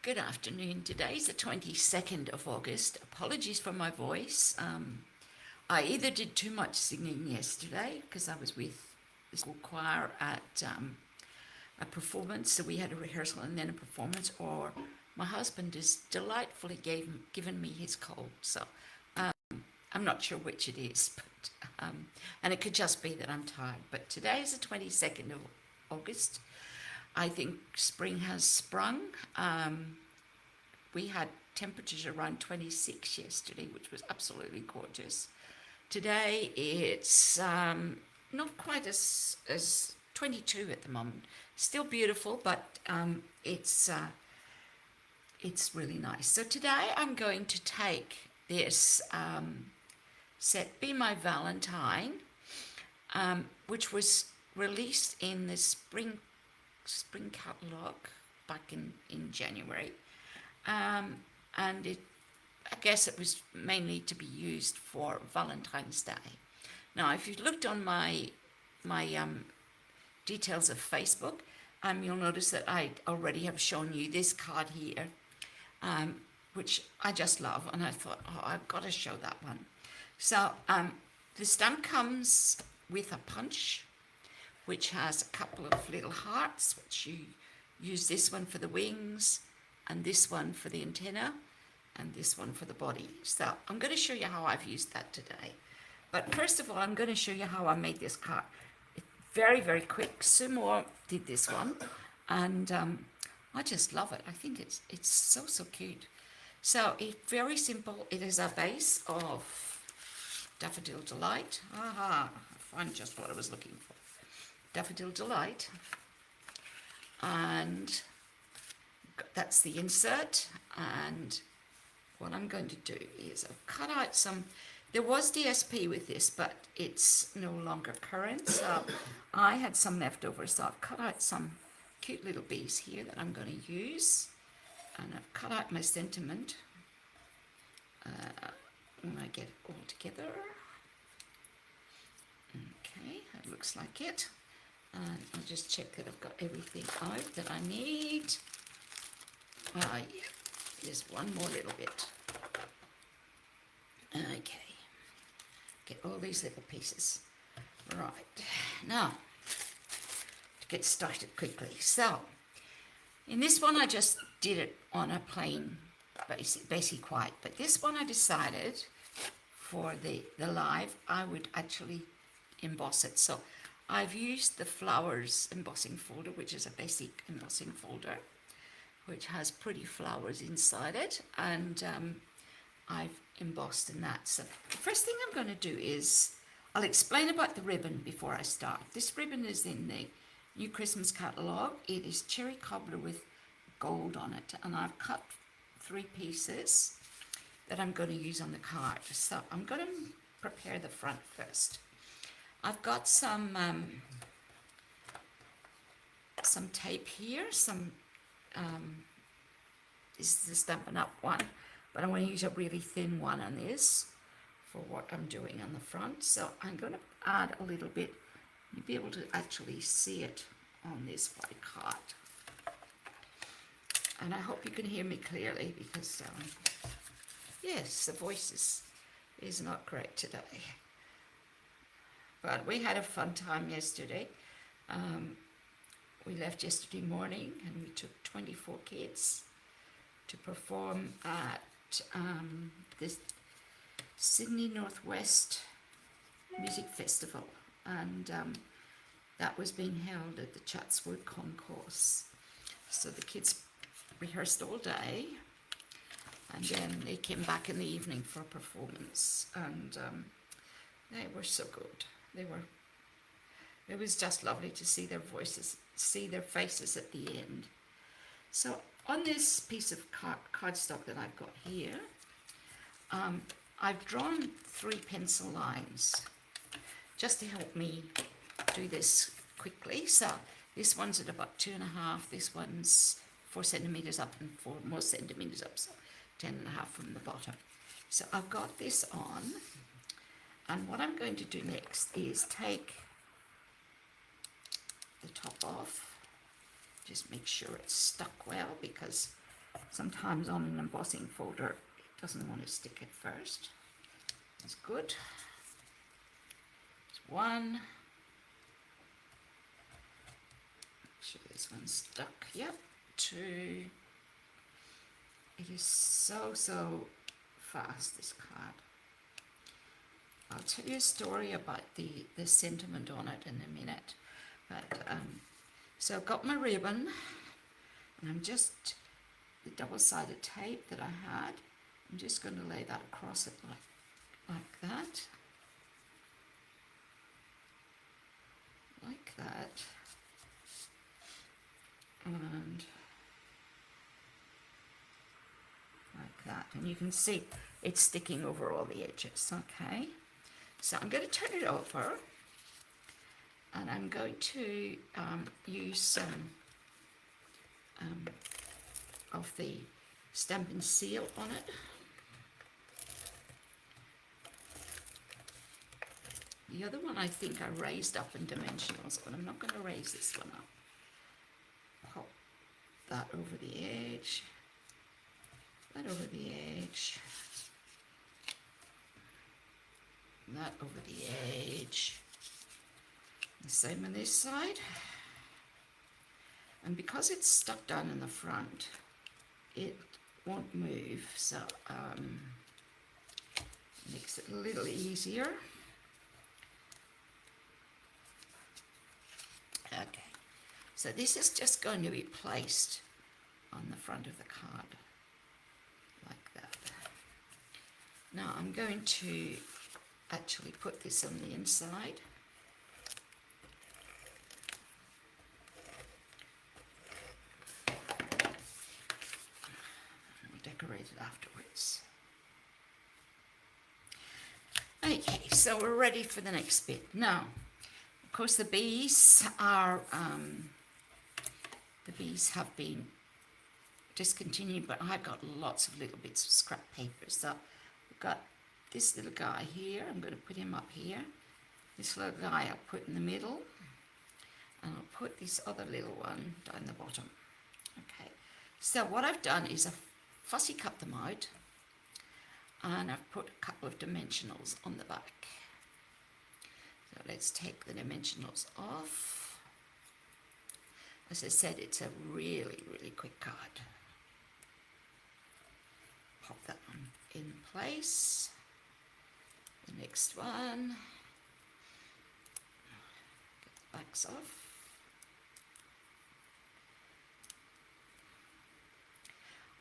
Good afternoon. Today's the 22nd of August. Apologies for my voice. I either did too much singing yesterday because I was with the school choir at a performance, so we had a rehearsal and then a performance, or my husband has delightfully given me his cold. So I'm not sure which it is, but and it could just be that I'm tired. But today is the 22nd of August. I think spring has sprung. We had temperatures around 26 yesterday, which was absolutely gorgeous. Today it's not quite as 22 at the moment. Still beautiful, but it's really nice. So today I'm going to take this set, Be My Valentine, which was released in the spring catalogue back in January, and I guess it was mainly to be used for Valentine's Day. Now, if you've looked on my details of Facebook, you'll notice that I already have shown you this card here, which I just love, and I thought, oh, I've got to show that one. So the stamp comes with a punch, which has a couple of little hearts, which you use this one for the wings, and this one for the antenna, and this one for the body. So I'm going to show you how I've used that today. But first of all, I'm going to show you how I made this card. It's very, very quick. Sue Moore did this one, and I just love it. I think it's so cute. So it's very simple. It is a base of Daffodil Delight. I found just what I was looking for. Daffodil Delight, and that's the insert. And what I'm going to do is I've cut out some. There was DSP with this, but it's no longer current, so I had some left over, so I've cut out some cute little bees here that I'm going to use, and I've cut out my sentiment when I get it all together. Okay, that looks like it. And I'll just check that I've got everything out that I need. Yeah, there's one more little bit. Okay, get all these little pieces. Right, now, to get started quickly. So, in this one I just did it on a plain basic white, but this one I decided for the live I would actually emboss it. So I've used the flowers embossing folder, which is a basic embossing folder, which has pretty flowers inside it, and I've embossed in that. So the first thing I'm going to do is I'll explain about the ribbon before I start. This ribbon is in the New Christmas catalogue. It is cherry cobbler with gold on it, and I've cut 3 pieces that I'm going to use on the card. So I'm going to prepare the front first. I've got some tape here. This is the Stampin' Up one, but I'm going to use a really thin one on this for what I'm doing on the front. So I'm going to add a little bit. You'll be able to actually see it on this white card. And I hope you can hear me clearly because, yes, the voice is not great today. But we had a fun time yesterday. We left yesterday morning and we took 24 kids to perform at this Sydney Northwest Music Festival. And that was being held at the Chatswood Concourse. So the kids rehearsed all day, and then they came back in the evening for a performance. And they were so good. It was just lovely to see their voices, see their faces at the end. So on this piece of cardstock that I've got here, I've drawn 3 pencil lines just to help me do this quickly. So this one's at about 2.5, this one's 4 centimeters up and 4 more centimeters up, so 10.5 from the bottom. So I've got this on. And what I'm going to do next is take the top off, just make sure it's stuck well, because Sometimes on an embossing folder, it doesn't want to stick at first. That's good. There's one. Make sure this one's stuck. Yep. Two. It is so fast, this card. I'll tell you a story about the sentiment on it in a minute. But so I've got my ribbon, and I'm just, the double-sided tape that I had, I'm just going to lay that across it like that. Like that. And like that. And you can see it's sticking over all the edges, okay? So I'm going to turn it over, and I'm going to use some of the stamp and seal on it. The other one I think I raised up in dimensionals, but I'm not going to raise this one up. Pop that over the edge, that over the edge, that over the edge. The same on this side. And because it's stuck down in the front, it won't move, so makes it a little easier. Okay, so this is just going to be placed on the front of the card, like that. Now I'm going to actually put this on the inside. We'll decorate it afterwards. Okay, so we're ready for the next bit. Now, of course, the bees are, the bees have been discontinued, but I got lots of little bits of scrap paper. So we've got this little guy here. I'm going to put him up here. This little guy I'll put in the middle, and I'll put this other little one down the bottom. Okay. So what I've done is I've fussy cut them out, and I've put a couple of dimensionals on the back. So let's take the dimensionals off. As I said, it's a really quick card. Pop that one in place. The next one. Get the backs off.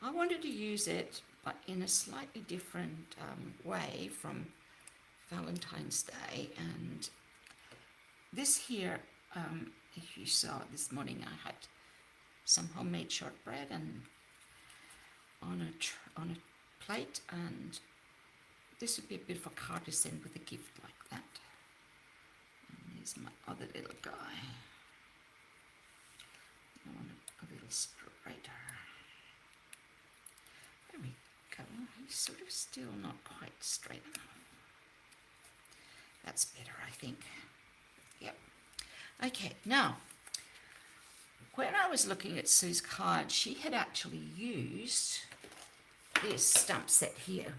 I wanted to use it, but in a slightly different way from Valentine's Day, and this here, if you saw this morning, I had some homemade shortbread and on a plate, and this would be a bit of a card to send with a gift like that. And here's my other little guy. I want a little straighter. There we go. He's sort of still not quite straight enough. That's better, I think. Yep. Okay, now, when I was looking at Sue's card, she had actually used this stamp set here,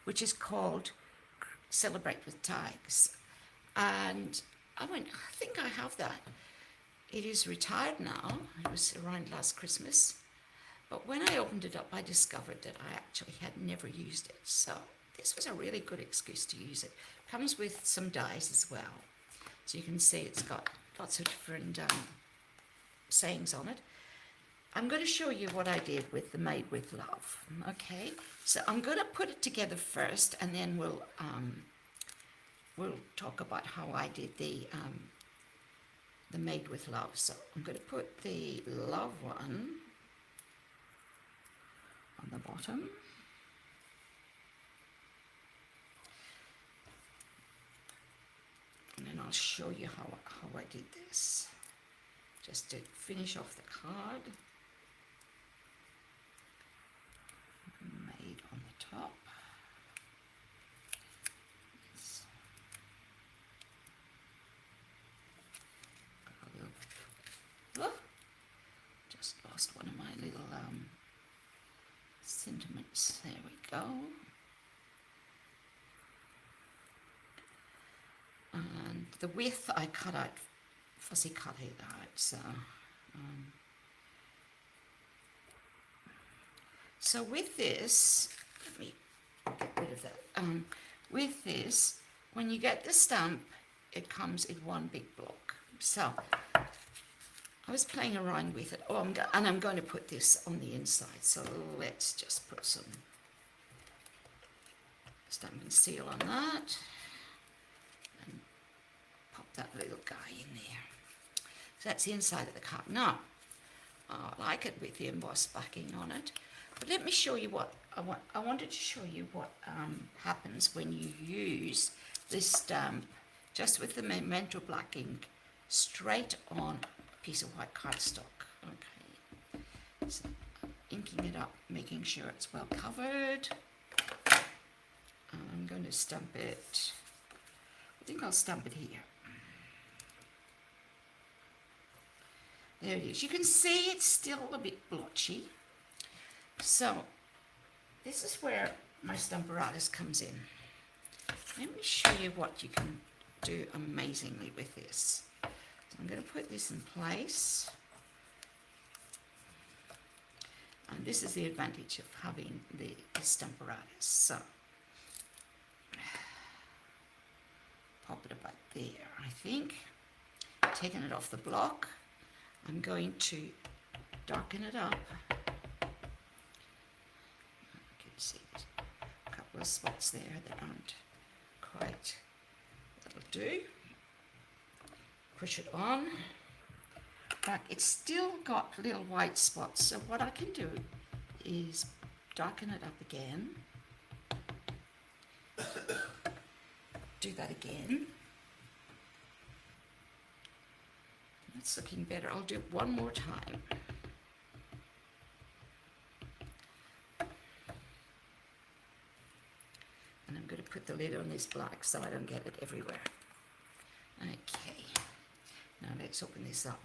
which is called Celebrate with Tags. And I went, I think I have that. It is retired now. It was around last Christmas. But when I opened it up, I discovered that I actually had never used it. So this was a really good excuse to use it. Comes with some dies as well. So you can see it's got lots of different sayings on it. I'm going to show you what I did with the Made with Love. Okay, so I'm going to put it together first, and then we'll talk about how I did the Made with Love. So I'm going to put the Love one on the bottom. And then I'll show you how I did this. Just to finish off the card. Made on the top. Yes. Oh, just lost one of my little sentiments. There we go. And the width I cut out, fussy cut it out. So with this, let me get rid of that. With this, when you get the stamp, it comes in one big block. So I was playing around with it. And I'm going to put this on the inside. So let's just put some stamp and seal on that. And pop that little guy in there. So that's the inside of the card. Now, I like it with the embossed backing on it. But let me show you what I wanted to show you what happens when you use this stamp just with the Memento black ink straight on a piece of white cardstock. Okay, so I'm inking it up, making sure it's well covered. I'm going to stamp it. I think I'll stamp it here. There it is. You can see it's still a bit blotchy. So this is where my Stamparatus comes in. Let me show you what you can do amazingly with this. So I'm going to put this in place. And this is the advantage of having the Stamparatus. So pop it about there, I think. Taking it off the block, I'm going to darken it up. See a couple of spots there that aren't quite, that'll do. Push it on. But it's still got little white spots, so what I can do is darken it up again. Do that again. That's looking better. I'll do it one more time. And I'm going to put the lid on this black so I don't get it everywhere. Okay. Now let's open this up.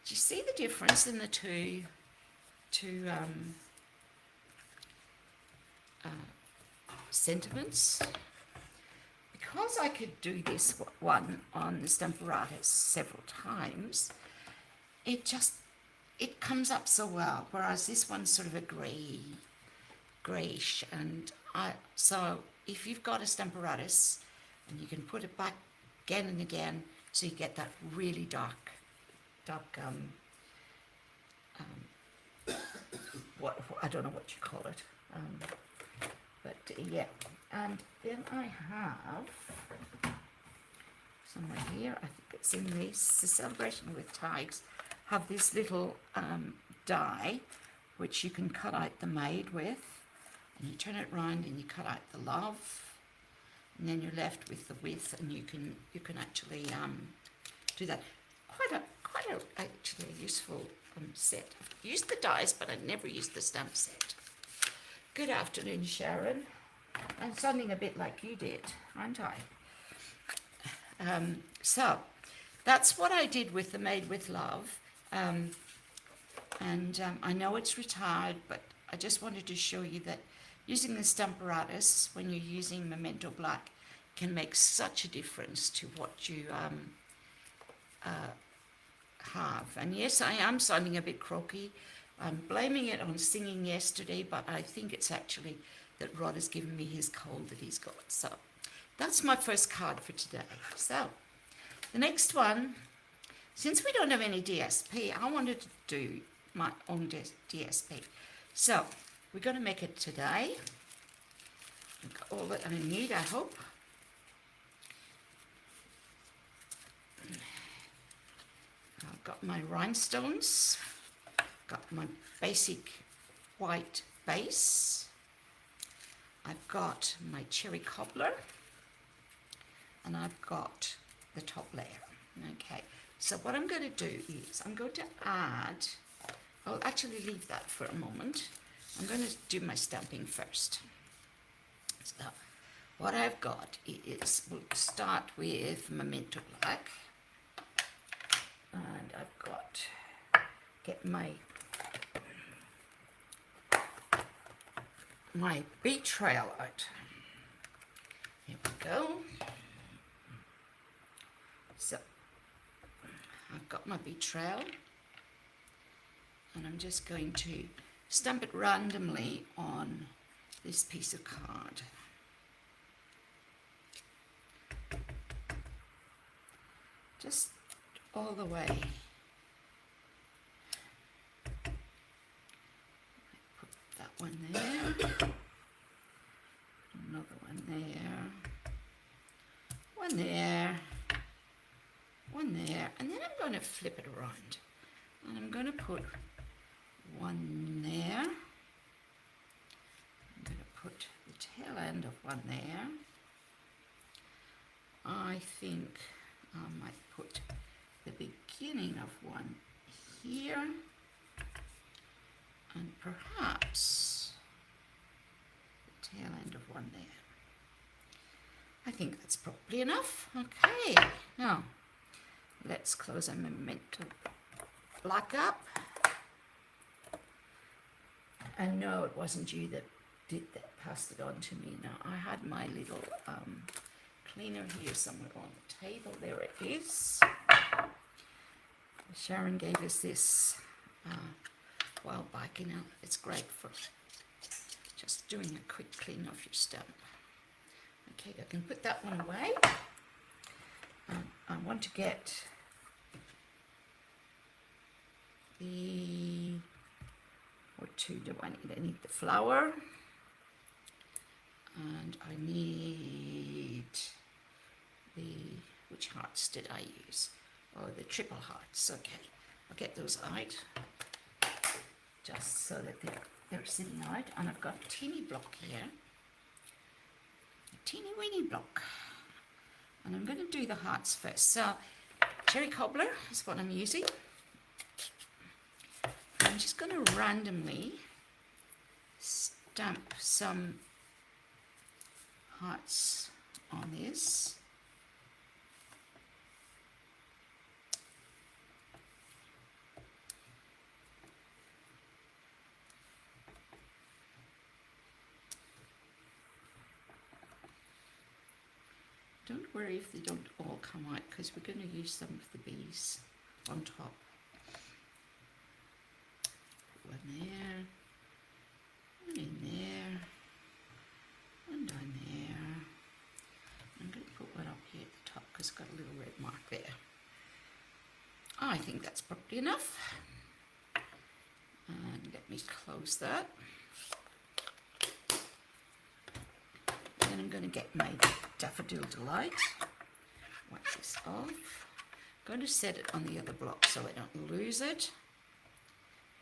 Do you see the difference in the two sentiments? Because I could do this one on the Stamparatus several times, it comes up so well, whereas this one's sort of a greyish, and so if you've got a Stamparatus, and you can put it back again and again, so you get that really dark what I don't know what you call it, but yeah. And then I have somewhere here, I think it's in this, the Celebration with Tags, have this little die which you can cut out the maid with, and you turn it round and you cut out the love, and then you're left with the width, and you can actually do that. Quite a actually a useful set. I've used the dies, but I've never used the stamp set. Good afternoon, Sharon. I'm sounding a bit like you did, aren't I? So that's what I did with the Made with Love. I know it's retired, but I just wanted to show you that using the Stamparatus when you're using Memento Black can make such a difference to what you have. And yes, I am sounding a bit croaky. I'm blaming it on singing yesterday, but I think it's actually that Rod has given me his cold that he's got. So that's my first card for today. So the next one, since we don't have any DSP, I wanted to do my own DSP. So we're going to make it today. I've got all that I need, I hope. I've got my rhinestones, got my basic white base. I've got my cherry cobbler, and I've got the top layer. Okay, so what I'm going to do is I'm going to add, I'll actually leave that for a moment. I'm going to do my stamping first. So what I've got is, we'll start with Memento Black, and I've got, get my my bee trail out. Here we go. So I've got my bee trail, and I'm just going to stamp it randomly on this piece of card. Just all the way. Put that one there, another one there, one there, one there, and then I'm going to flip it around, and I'm going to put one there. I'm going to put the tail end of one there. I think I might put the beginning of one here, and perhaps the tail end of one there. I think that's probably enough. Okay, now let's close our memento black up. And no, it wasn't you that passed it on to me. Now, I had my little cleaner here somewhere on the table. There it is. Sharon gave us this a while back. You know, it's great for just doing a quick clean off your stamp. Okay, I can put that one away. I want to get the, what two do I need? I need the flower, and I need the, which hearts did I use? Oh, the triple hearts. Okay, I'll get those out, just so that they're sitting out. And I've got a teeny block here, a teeny weeny block, and I'm going to do the hearts first. So cherry cobbler is what I'm using. I'm just going to randomly stamp some hearts on this. Don't worry if they don't all come out, because we're going to use some of the bees on top. Put one there, one in there, one down there. I'm going to put one up here at the top because it's got a little red mark there. I think that's probably enough. And let me close that. Then I'm going to get my Daffodil Delight. Wipe this off. I'm going to set it on the other block so I don't lose it.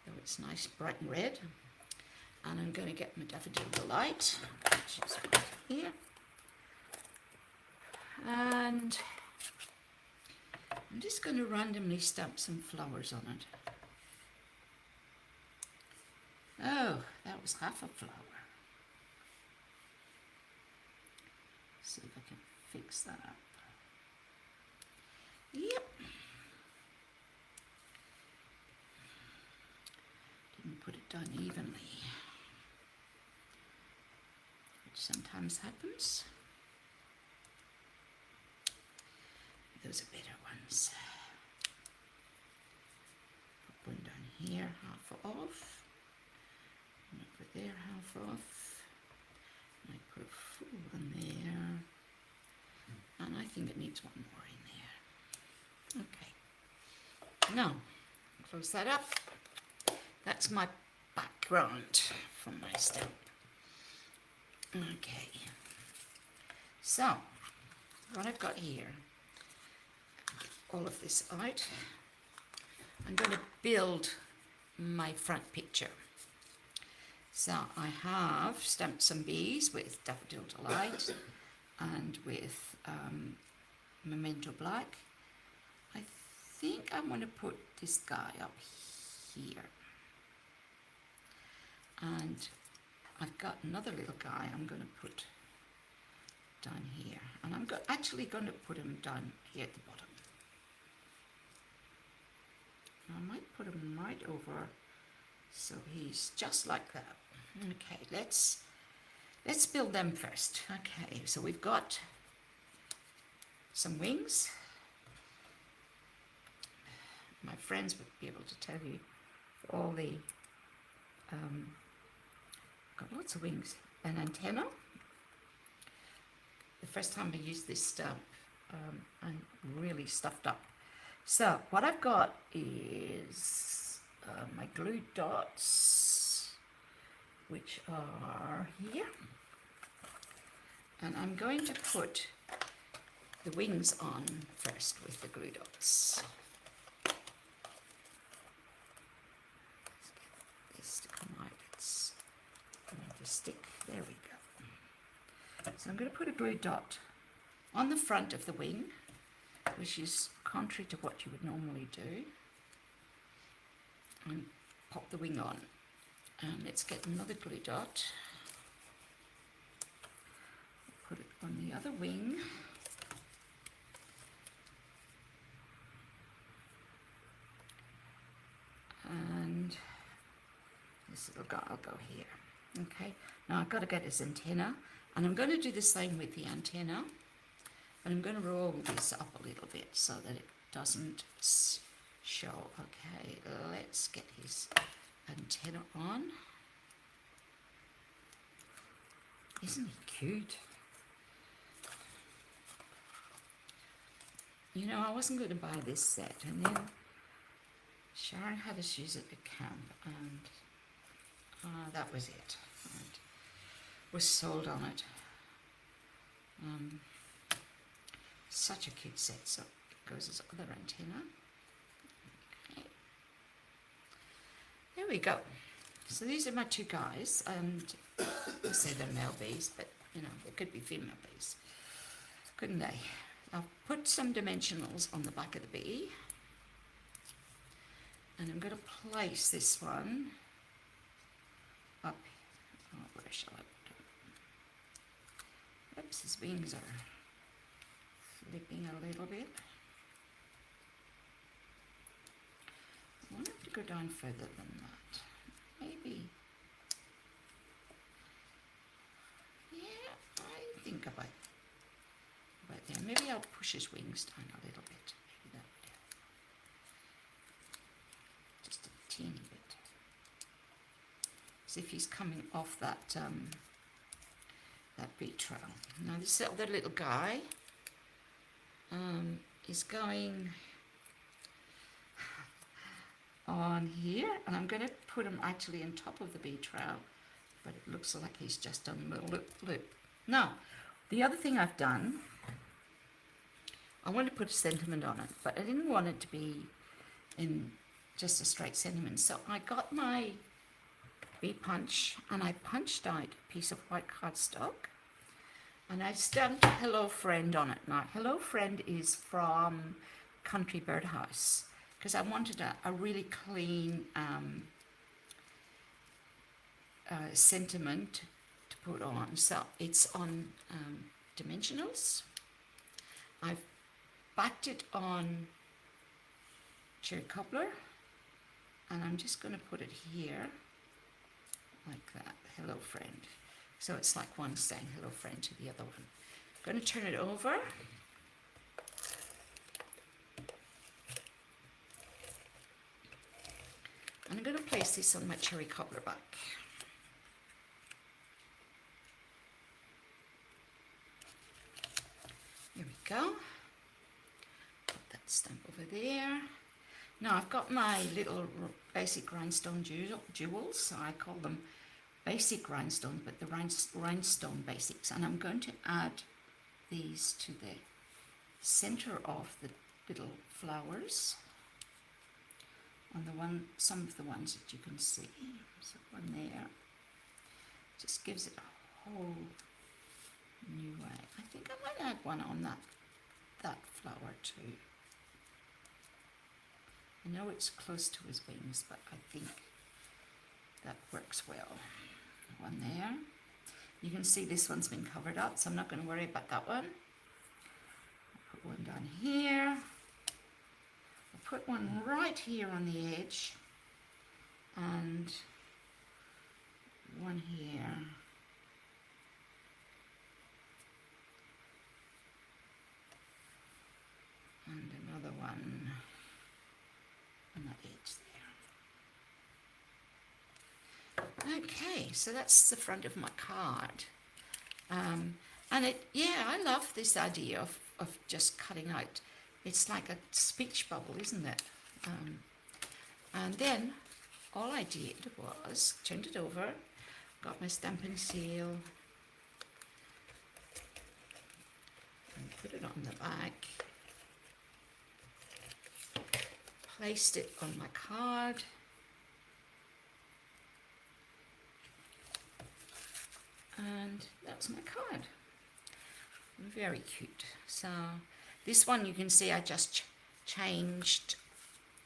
Though it's nice bright and red. And I'm going to get my Daffodil Delight, which is right here. And I'm just going to randomly stamp some flowers on it. Oh, that was half a flower. See if I can fix that up. Yep. Didn't put it down evenly, which sometimes happens. Those are better ones. Put one down here, half off. And over there, half off. I put a full one there, and I think it needs one more in there. Okay, now close that up. That's my background for my stamp. Okay, so what I've got here, all of this out. I'm going to build my front picture. So I have stamped some bees with Daffodil Delight and with Memento Black. I think I'm going to put this guy up here. And I've got another little guy I'm going to put down here. And I'm actually going to put him down here at the bottom. I might put him right over so he's just like that. Okay, let's let's build them first. Okay, so we've got some wings. My friends would be able to tell you all the, got lots of wings. An antenna. The first time I used this stamp, I'm really stuffed up. So what I've got is my glue dots, which are here. And I'm going to put the wings on first with the glue dots. Let's get this to come out. It's going to stick. There we go. So I'm going to put a glue dot on the front of the wing, which is contrary to what you would normally do, and pop the wing on. And let's get another glue dot, put it on the other wing, and this little guy will go here. Okay, now I've got to get his antenna, and I'm going to do the same with the antenna, and I'm going to roll this up a little bit so that it doesn't show. Okay, let's get his antenna on. Isn't he cute? You know, I wasn't going to buy this set, and then Sharon had us use it at camp, and that was it. And was sold on it. Such a cute set. So it goes as other antenna. Okay. There we go. So these are my two guys, and I say they're male bees, but you know, they could be female bees, couldn't they? I'll put some dimensionals on the back of the bee, and I'm going to place this one up. Oh, where shall I put it? Oops, his wings are flipping a little bit. I won't have to go down further than that. Maybe. Yeah, I think about there. Maybe I'll push his wings down a little bit. Maybe that would help. Just a teeny bit. As if he's coming off that that bee trail. Now this other little guy is going on here, and I'm going to put him actually on top of the bee trail, but it looks like he's just done the loop. Now, the other thing I've done, I wanted to put a sentiment on it, but I didn't want it to be in just a straight sentiment. So I got my bee punch, and I punched out a piece of white cardstock, and I stamped Hello Friend on it. Now, Hello Friend is from Country Birdhouse, because I wanted a really clean sentiment to put on. So it's on dimensionals. I've backed it on cherry cobbler, and I'm just going to put it here like that. Hello Friend. So it's like one saying hello friend to the other one. I'm going to turn it over. And I'm going to place this on my cherry cobbler back. Here we go. Put that stamp over there. Now I've got my little basic rhinestone jewels, so I call them basic rhinestone, but the rhinestone basics. And I'm going to add these to the center of the little flowers. On the one, some of the ones that you can see. So one there. Just gives it a whole new way. I think I might add one on that flower too. I know it's close to his wings, but I think that works well. One there. You can see this one's been covered up, so I'm not going to worry about that one. I'll put one down here. I'll put one right here on the edge, and one here, edge there. Okay, so that's the front of my card. And I love this idea of just cutting out. It's like a speech bubble, isn't it? And then all I did was turned it over, got my stamping seal, and put it on the back, placed it on my card, and that's my card. Very cute. So this one you can see I just changed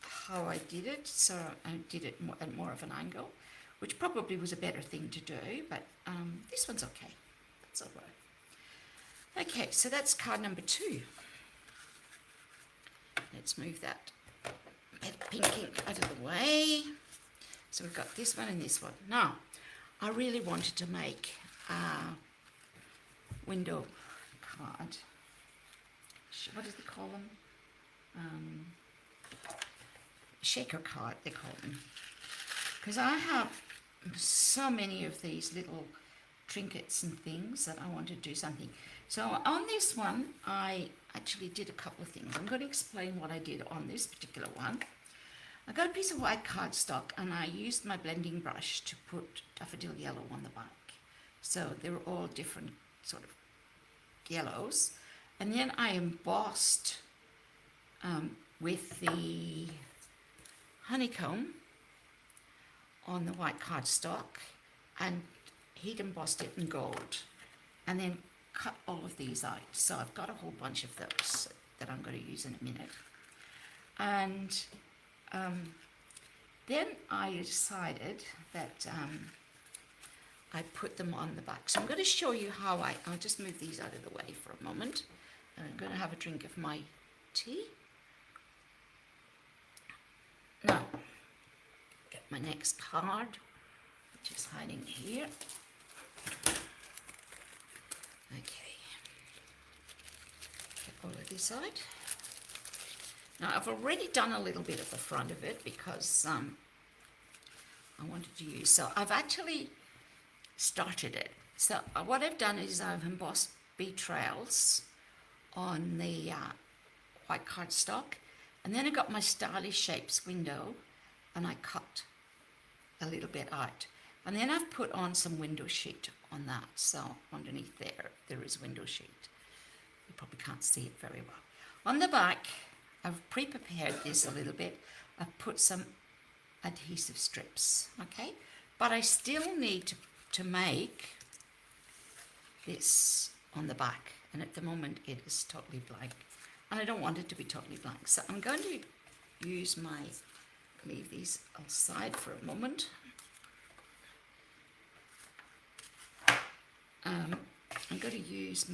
how I did it, so I did it at more of an angle, which probably was a better thing to do, but this one's okay. That's all right. Okay, so that's card number 2. Let's move that pink ink out of the way. So we've got this one and this one. Now, I really wanted to make a window card. What do they call them? Shaker card, they call them. Because I have so many of these little trinkets and things that I want to do something. So on this one, I actually did a couple of things. I'm going to explain what I did on this particular one. I got a piece of white cardstock and I used my blending brush to put daffodil yellow on the back. So they were all different sort of yellows. And then I embossed with the honeycomb on the white cardstock and heat embossed it in gold. And then cut all of these out. So I've got a whole bunch of those that I'm going to use in a minute. And then I decided that I put them on the back. So I'm going to show you how I'll just move these out of the way for a moment. And I'm going to have a drink of my tea. Now, get my next card, which is hiding here. Okay. Get all of this out. Now, I've already done a little bit of the front of it because I wanted to use. So I've actually started it. So what I've done is I've embossed bee trails on the white cardstock, and then I got my Stylish Shapes window and I cut a little bit out, and then I've put on some window sheet on that. So underneath there is window sheet. You probably can't see it very well. On the back, I've pre-prepared this a little bit. I've put some adhesive strips, okay? But I still need to make this on the back, and at the moment it is totally blank, and I don't want it to be totally blank. So I'm going to use leave these aside for a moment. I'm going to use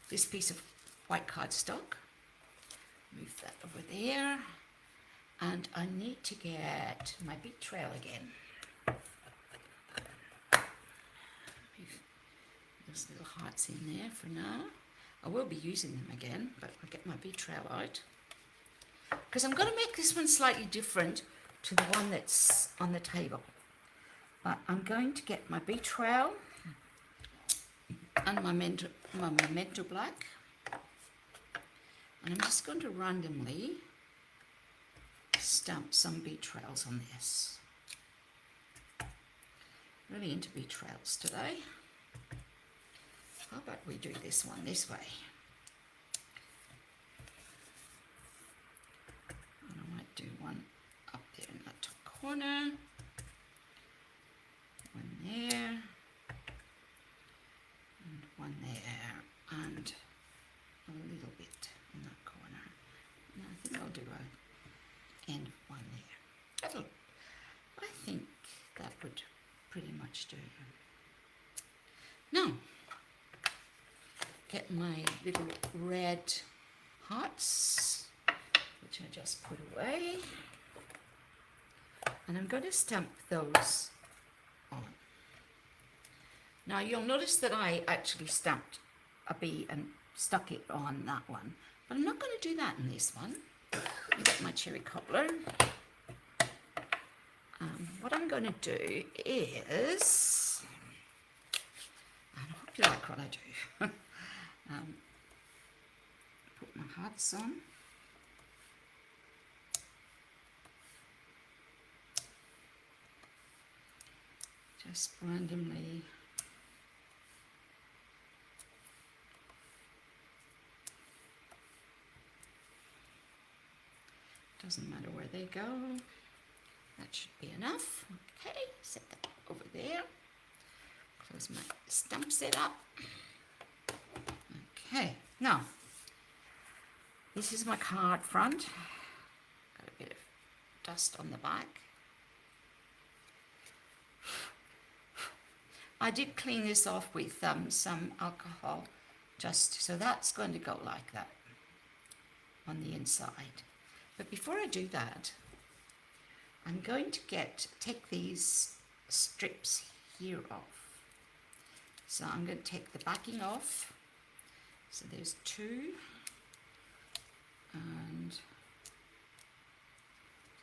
this piece of white cardstock. Move that over there, and I need to get my big trail again. Move those little hearts in there for now. I will be using them again, but I'll get my big trail out because I'm going to make this one slightly different to the one that's on the table. But I'm going to get my big trail and my memento black. And I'm just going to randomly stamp some bee trails on this. Really into bee trails today. How about we do this one this way? And I might do one up there in that top corner. One there. And one there. And a little bit in that corner. And I think I'll do a end of one there. I think that would pretty much do. Now, get my little red hearts, which I just put away. And I'm going to stamp those on. Now you'll notice that I actually stamped a bee and stuck it on that one, but I'm not going to do that in this one. I'll get my cherry cobbler what I'm going to do is, and I hope you like what I do, put my hats on. Just randomly doesn't matter where they go. That should be enough. Okay, set that over there. Close my stump set up. Okay, now this is my card front. Got a bit of dust on the back. I did clean this off with some alcohol, just so that's going to go like that on the inside. But before I do that, I'm going to take these strips here off. So I'm going to take the backing off. So there's two, and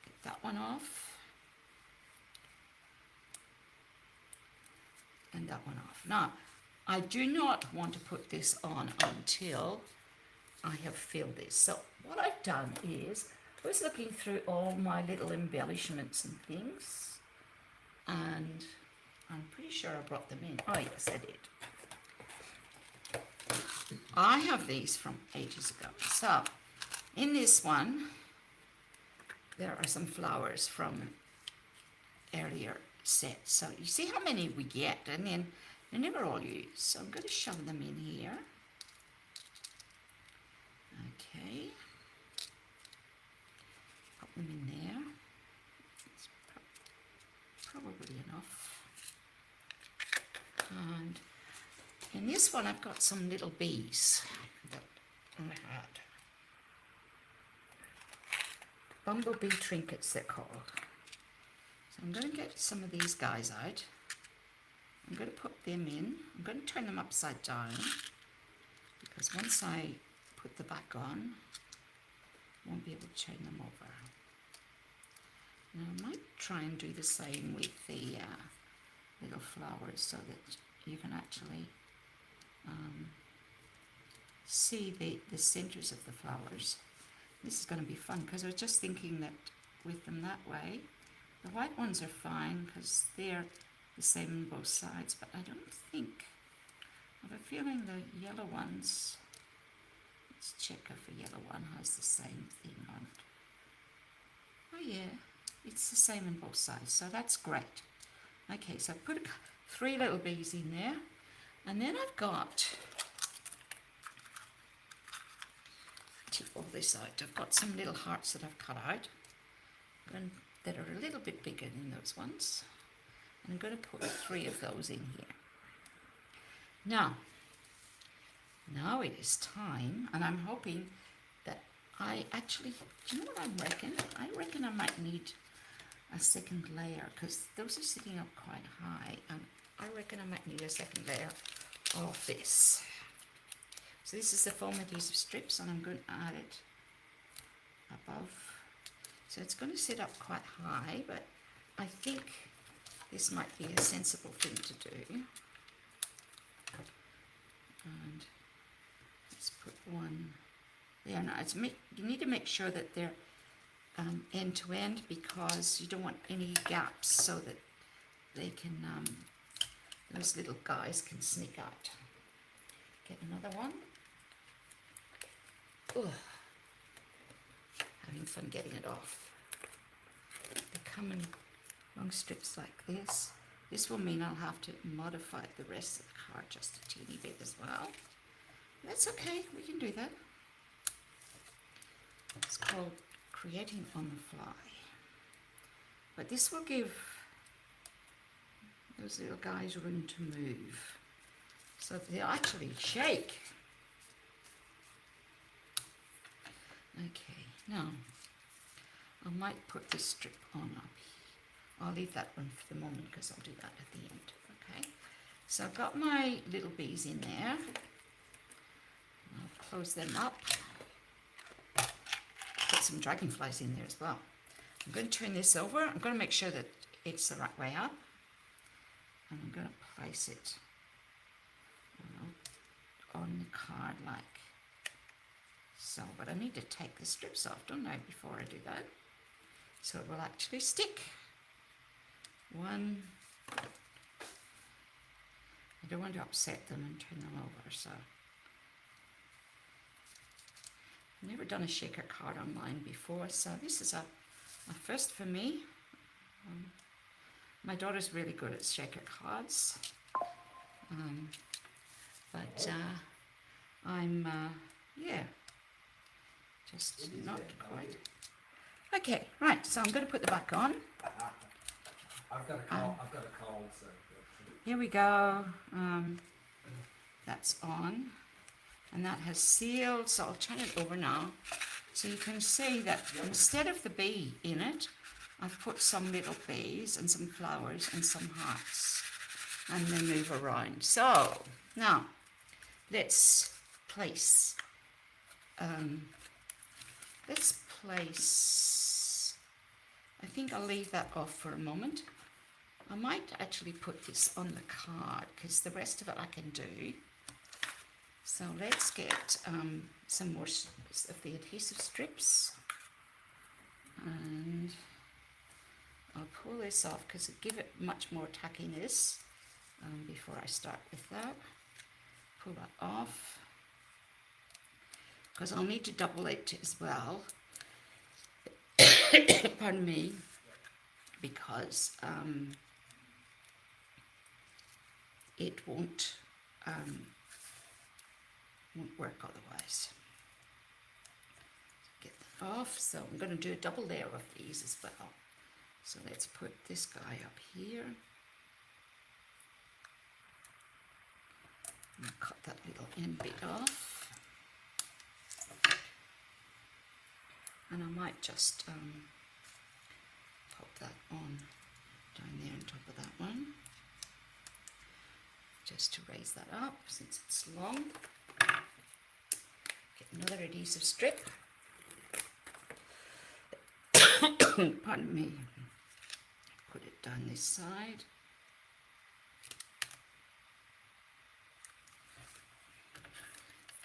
get that one off, and that one off. Now, I do not want to put this on until I have filled this. So what I've done is, I was looking through all my little embellishments and things, and I'm pretty sure I brought them in. Oh yes, I did. I have these from ages ago. So in this one, there are some flowers from earlier sets. So you see how many we get, and then they're never all used. So I'm going to shove them in here. Okay. Put them in there. It's probably enough. And in this one, I've got some little bees that I had. Bumblebee trinkets, they're called. So I'm going to get some of these guys out. I'm going to put them in. I'm going to turn them upside down, because once I put the back on, I won't be able to turn them over. Now I might try and do the same with the little flowers, so that you can actually see the centers of the flowers. This is going to be fun, because I was just thinking that with them that way, the white ones are fine because they're the same on both sides, but I don't think, I have a feeling the yellow ones, let's check if the yellow one has the same thing on it. Oh yeah, it's the same on both sides, so that's great. Okay, so I put 3 little bees in there, and then I've got, take all this out, I've got some little hearts that I've cut out, that are a little bit bigger than those ones. I'm going to put 3 of those in here. Now it is time, and I'm hoping that I actually, do you know what I reckon? I reckon I might need a second layer, because those are sitting up quite high, and I reckon I might need a second layer of this. So this is the foam adhesive strips, and I'm going to add it above. So it's going to sit up quite high, but I think this might be a sensible thing to do. And let's put one there. Now you need to make sure that they're end to end, because you don't want any gaps, so that they can, those little guys can sneak out. Get another one. Ugh. Having fun getting it off. They come in long strips like this. This will mean I'll have to modify the rest of the card just a teeny bit as well. That's okay, we can do that. It's called creating on the fly. But this will give those little guys room to move, so that they'll actually shake. Okay, now I might put this strip on up. I'll leave that one for the moment, because I'll do that at the end. Okay, so I've got my little bees in there. I'll close them up. Put some dragonflies in there as well. I'm going to turn this over. I'm going to make sure that it's the right way up. And I'm going to place it on the card like so. But I need to take the strips off, don't I, before I do that, so it will actually stick. One. I don't want to upset them and turn them over, so I've never done a shaker card online before, so this is a first for me. My daughter's really good at shaker cards, but I'm yeah, just not quite. Okay, right, so I'm going to put the back on. I've got a cold, so Here we go. That's on, and that has sealed, so I'll turn it over now. So you can see that instead of the bee in it, I've put some little bees and some flowers and some hearts, and they move around. So now let's place, I think I'll leave that off for a moment. I might actually put this on the card because the rest of it I can do. So let's get some more of the adhesive strips, and I'll pull this off because it'll give it much more tackiness before I start with that. Pull that off because I'll need to double it as well. Pardon me, because it won't work otherwise. Get that off. So I'm going to do a double layer of these as well. So let's put this guy up here. And cut that little end bit off. And I might just pop that on down there on top of that one, just to raise that up since it's long. Get another adhesive strip. Pardon me. Put it down this side.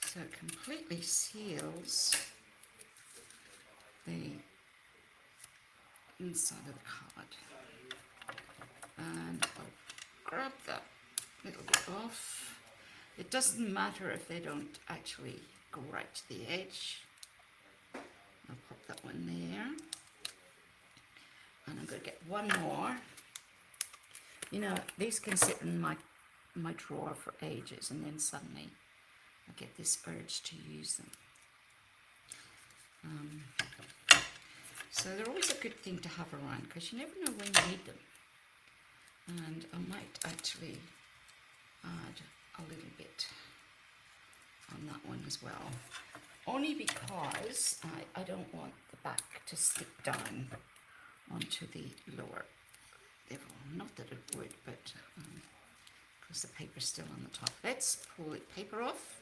So it completely seals the inside of the card. And I'll grab that little bit off. It doesn't matter if they don't actually go right to the edge. I'll pop that one there. And I'm going to get one more. You know, these can sit in my drawer for ages, and then suddenly I get this urge to use them. So they're always a good thing to have around because you never know when you need them. And I might actually add a little bit on that one as well. Only because I don't want the back to stick down onto the lower level. Not that it would, but because the paper's still on the top. Let's pull the paper off.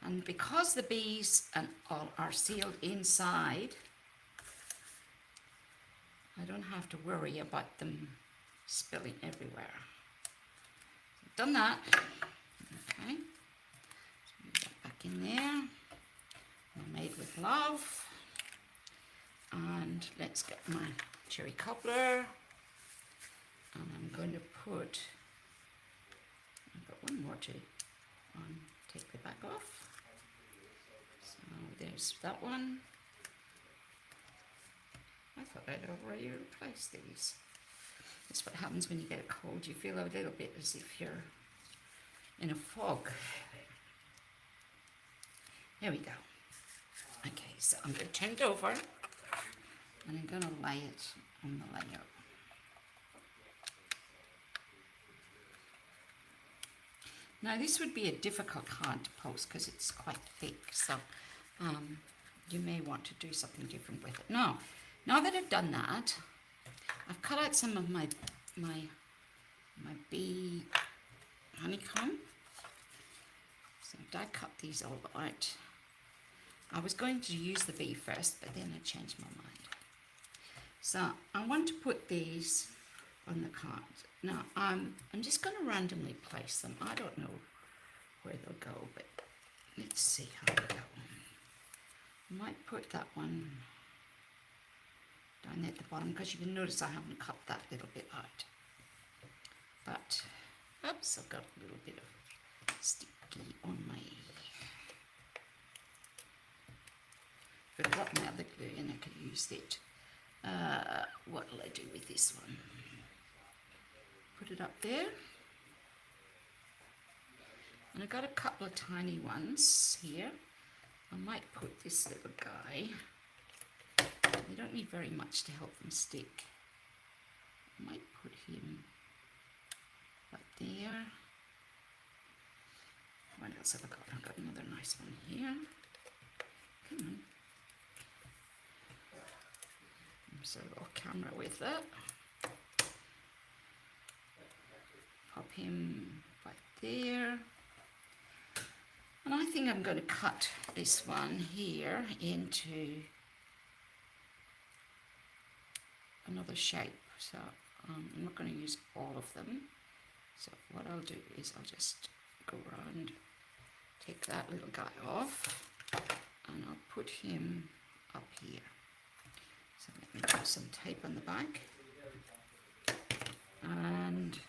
And because the bees and all are sealed inside, I don't have to worry about them spilling everywhere. So done that. Okay. So move that back in there. Made with love. And let's get my cherry cobbler. And I'm going to put, I've got one more to take the back off. So there's that one. I thought I'd already replaced these. That's what happens when you get a cold. You feel a little bit as if you're in a fog. There we go. Okay, so I'm going to turn it over and I'm going to lay it on the layer. Now this would be a difficult card to post because it's quite thick, so you may want to do something different with it. Now that I've done that, I've cut out some of my bee honeycomb. So I cut these all out. I was going to use the bee first, but then I changed my mind. So I want to put these on the card. Now I'm just going to randomly place them. I don't know where they'll go, but let's see how they go. I might put that one down at the bottom because you can notice I haven't cut that little bit out. But, oops, I've got a little bit of sticky on my... If I got my other glue in, I could use it. What will I do with this one? Put it up there. And I've got a couple of tiny ones here. I might put this little guy. They don't need very much to help them stick. I might put him up there. What else have I got? I've got another nice one here. Come on. So a little camera with it. Pop him right there. And I think I'm going to cut this one here into another shape. So I'm not going to use all of them. So what I'll do is I'll just go around, take that little guy off, and I'll put him up here. So let me put some tape on the back and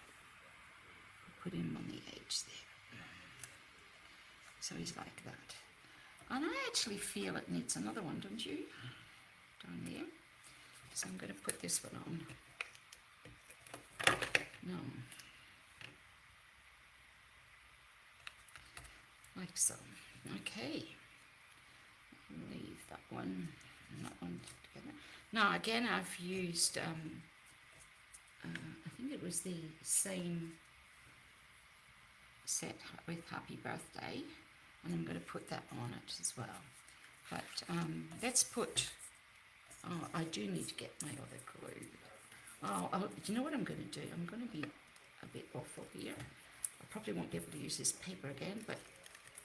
put him on the edge there. So he's like that. And I actually feel it needs another one, don't you? Down there. So I'm going to put this one on. No. Like so. Okay. Leave that one and that one together. Now again, I've used, I think it was the same set with Happy Birthday, and I'm going to put that on it as well. But let's put, oh, I do need to get my other glue. Oh, you know what I'm going to do? I'm going to be a bit awful here. I probably won't be able to use this paper again, but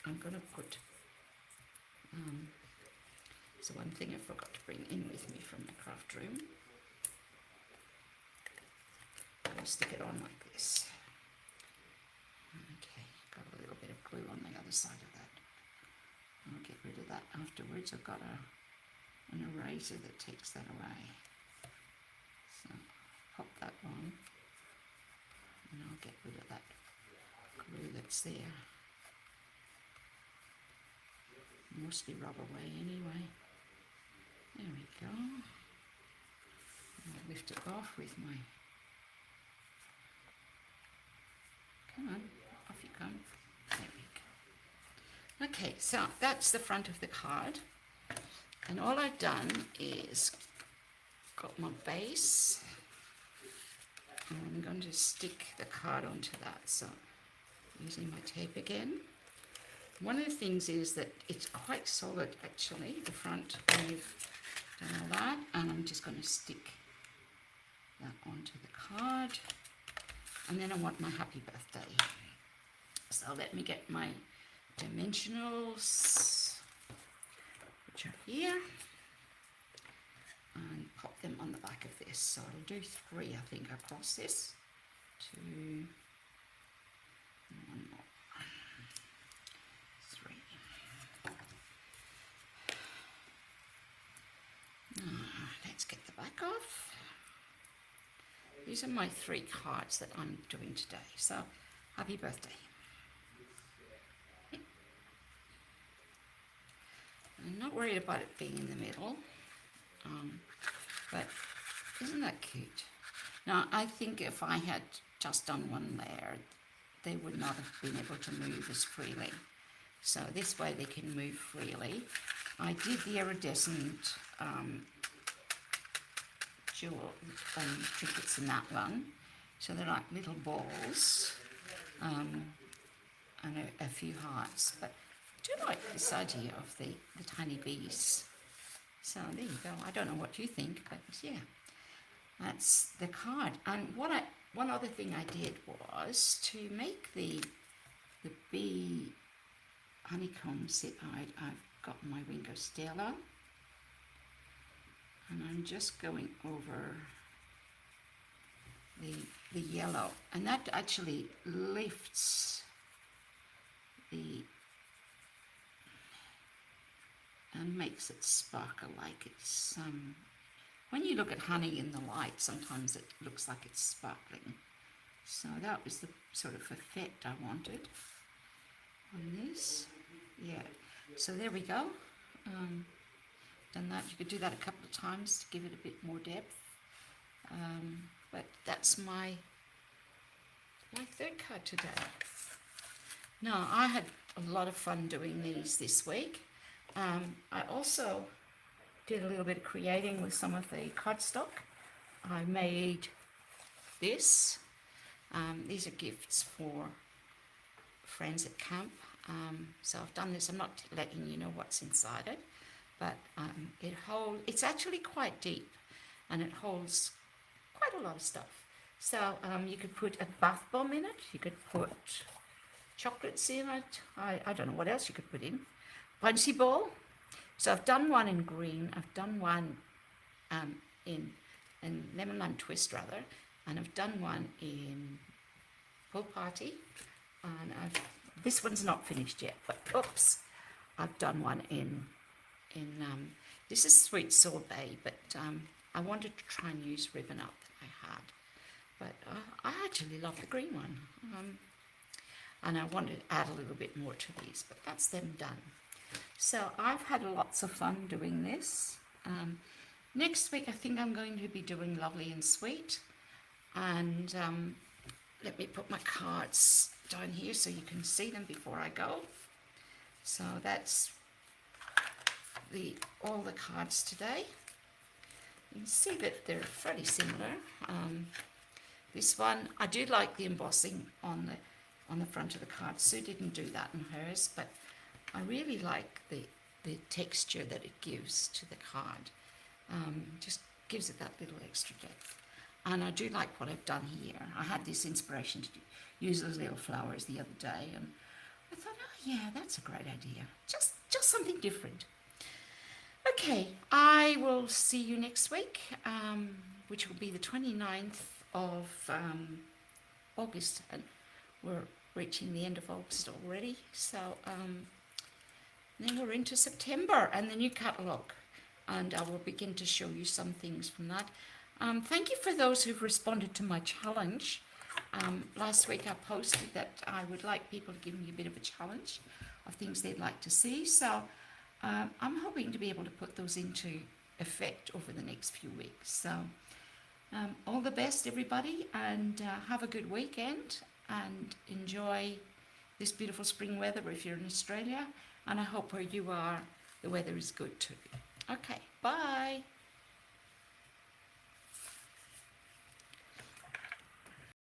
I'm going to put, so one thing I forgot to bring in with me from the craft room. I'll stick it on like this. Okay, got a little bit of glue on the other side of that. I'll get rid of that afterwards. I've got an eraser that takes that away. So pop that on, and I'll get rid of that glue that's there. Mostly rub away anyway. There we go. I'll lift it off with my... Come on, off you come. There we go. Okay, so that's the front of the card. And all I've done is got my base. And I'm going to stick the card onto that. So using my tape again. One of the things is that it's quite solid actually, the front. I've done all that, and I'm just going to stick that onto the card. And then I want my happy birthday. So let me get my dimensionals, which are here, and pop them on the back of this. So I'll do 3, I think, across this. 2, and 1 more. 3. Now, let's get the back off. These are my 3 cards that I'm doing today. So, happy birthday. I'm not worried about it being in the middle, but isn't that cute? Now, I think if I had just done one layer, they would not have been able to move as freely. So this way they can move freely. I did the iridescent jewel trinkets in that one. So they're like little balls and a few hearts. But I do like this idea of the tiny bees. So there you go. I don't know what you think, but yeah, that's the card. And one other thing I did was to make the bee honeycomb set. I've got my Wingo Stella. And I'm just going over the yellow, and that actually lifts the and makes it sparkle like it's when you look at honey in the light, sometimes it looks like it's sparkling. So that was the sort of effect I wanted on this. Yeah, so there we go. Done that. You could do that a couple of times to give it a bit more depth. But that's my third card today. Now, I had a lot of fun doing these this week. I also did a little bit of creating with some of the cardstock. I made this. These are gifts for friends at camp. So I've done this. I'm not letting you know what's inside it, but it's actually quite deep, and it holds quite a lot of stuff. So you could put a bath bomb in it. You could put chocolates in it. I don't know what else you could put in. Bouncy ball. So I've done one in green. I've done one in lemon lime twist rather, and I've done one in pool party. And this one's not finished yet, but oops, I've done one in this is sweet sorbet, but I wanted to try and use ribbon up that I had, but I actually love the green one, and I wanted to add a little bit more to these, but that's them done. So I've had lots of fun doing this. Next week I think I'm going to be doing lovely and sweet, and let me put my cards down here so you can see them before I go. So that's all the cards today. You can see that they're fairly similar. This one, I do like the embossing on the front of the card. Sue didn't do that in hers, but I really like the texture that it gives to the card. Just gives it that little extra depth. And I do like what I've done here. I had this inspiration to use those little flowers the other day, and I thought, oh yeah, that's a great idea. Just something different. Okay, I will see you next week, which will be the 29th of August, and we're reaching the end of August already. So then we're into September and the new catalogue, and I will begin to show you some things from that. Thank you for those who've responded to my challenge. Last week I posted that I would like people to give me a bit of a challenge of things they'd like to see. So I'm hoping to be able to put those into effect over the next few weeks. So all the best, everybody, and have a good weekend and enjoy this beautiful spring weather if you're in Australia. And I hope where you are, the weather is good too. Okay, bye.